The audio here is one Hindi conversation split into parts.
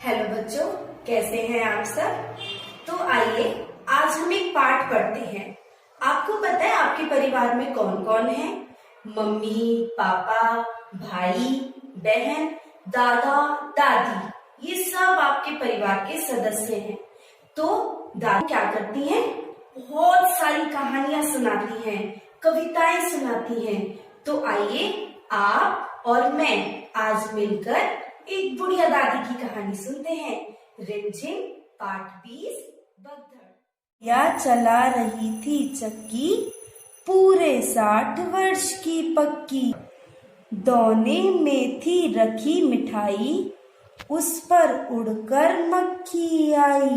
हेलो बच्चों, कैसे हैं आप सब। तो आइए आज हम एक पाठ पढ़ते हैं। आपको पता है आपके परिवार में कौन कौन है? मम्मी, पापा, भाई, बहन, दादा, दादी, ये सब आपके परिवार के सदस्य हैं। तो दादी क्या करती हैं? बहुत सारी कहानियां सुनाती हैं, कविताएं सुनाती हैं। तो आइए आप और मैं आज मिलकर एक बुढ़िया दादी की कहानी सुनते हैं। रिमझिम पाठ 20 बगधड़। या चला रही थी चक्की, पूरे 60 वर्ष की पक्की। दोने में थी रखी मिठाई, उस पर उड़कर मक्खी आई।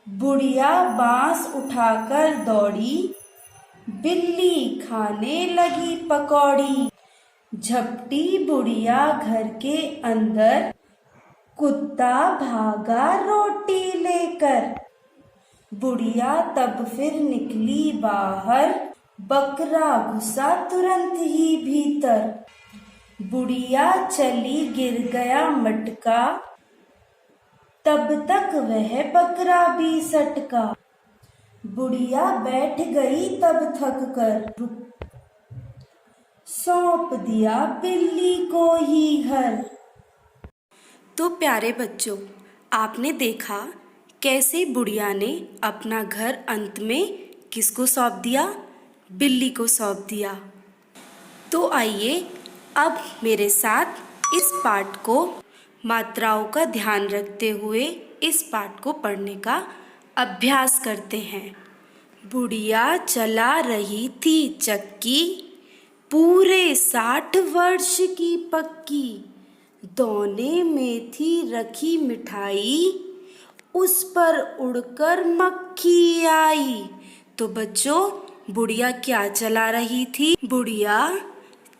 बुढ़िया बांस उठाकर दौड़ी, बिल्ली खाने लगी पकौड़ी। झपटी बुढ़िया घर के अंदर, कुत्ता भागा रोटी लेकर। बुढ़िया तब फिर निकली बाहर, बकरा घुसा तुरंत ही भीतर। बुढ़िया चली गिर गया मटका, तब तक वह बकरा भी सटका। बुढ़िया बैठ गई तब थक कर, सौंप दिया बिल्ली को ही घर। तो प्यारे बच्चों, आपने देखा कैसे बुढ़िया ने अपना घर अंत में किसको सौंप दिया? बिल्ली को सौंप दिया। तो आइए अब मेरे साथ इस पाठ को मात्राओं का ध्यान रखते हुए इस पाठ को पढ़ने का अभ्यास करते हैं। बुढ़िया चला रही थी चक्की, पूरे 60 वर्ष की पक्की। दोने में थी रखी मिठाई, उस पर उड़कर मक्खी आई। तो बच्चों, बुढ़िया क्या चला रही थी? बुढ़िया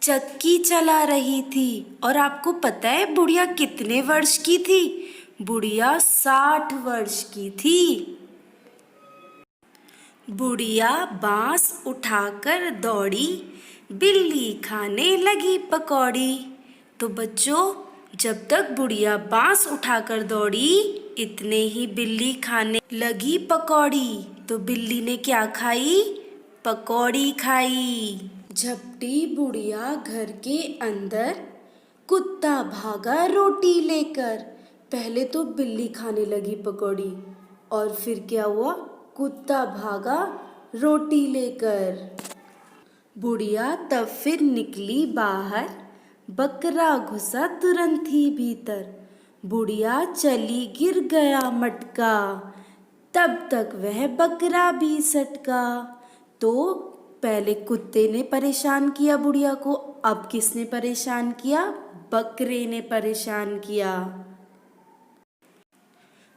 चक्की चला रही थी। और आपको पता है बुढ़िया कितने वर्ष की थी? बुढ़िया 60 वर्ष की थी। बुढ़िया बांस उठाकर दौड़ी, बिल्ली खाने लगी पकौड़ी। तो बच्चों, जब तक बुढ़िया बांस उठाकर दौड़ी, इतने ही बिल्ली खाने लगी पकौड़ी। तो बिल्ली ने क्या खाई? पकौड़ी खाई। झपटी बुढ़िया घर के अंदर, कुत्ता भागा रोटी लेकर। पहले तो बिल्ली खाने लगी पकौड़ी और फिर क्या हुआ? कुत्ता भागा रोटी लेकर। बुढ़िया तब फिर निकली बाहर, बकरा घुसा तुरंत ही भीतर। बुढ़िया चली गिर गया मटका, तब तक वह बकरा भी सटका। तो पहले कुत्ते ने परेशान किया बुढ़िया को, अब किसने परेशान किया? बकरे ने परेशान किया।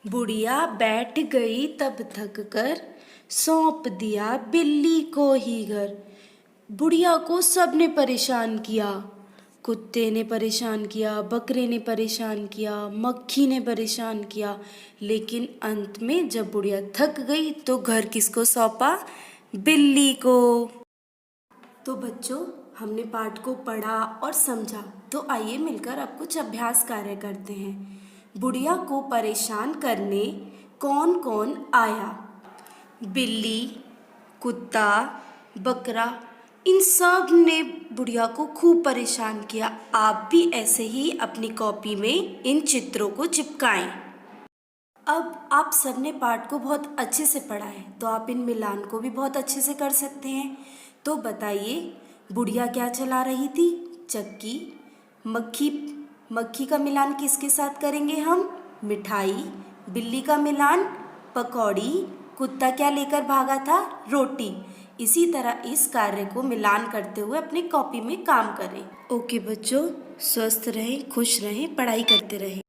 बुढ़िया बैठ गई तब थक कर, सौंप दिया बिल्ली को ही घर। बुढ़िया को सबने परेशान किया। कुत्ते ने परेशान किया, बकरे ने परेशान किया, मक्खी ने परेशान किया। लेकिन अंत में जब बुढ़िया थक गई तो घर किसको सौंपा? बिल्ली को। तो बच्चों, हमने पाठ को पढ़ा और समझा। तो आइए मिलकर अब कुछ अभ्यास कार्य करते हैं। बुढ़िया को परेशान करने कौन कौन आया? बिल्ली, कुत्ता, बकरा, इन सब ने बुढ़िया को खूब परेशान किया। आप भी ऐसे ही अपनी कॉपी में इन चित्रों को चिपकाएं। अब आप सबने पाठ को बहुत अच्छे से पढ़ा है, तो आप इन मिलान को भी बहुत अच्छे से कर सकते हैं। तो बताइए, बुढ़िया क्या चला रही थी? चक्की। मक्खी का मिलान किसके साथ करेंगे हम? मिठाई। बिल्ली का मिलान पकौड़ी। कुत्ता क्या लेकर भागा था? रोटी। इसी तरह इस कार्य को मिलान करते हुए अपनी कॉपी में काम करें। ओके बच्चों, स्वस्थ रहें, खुश रहें, पढ़ाई करते रहें।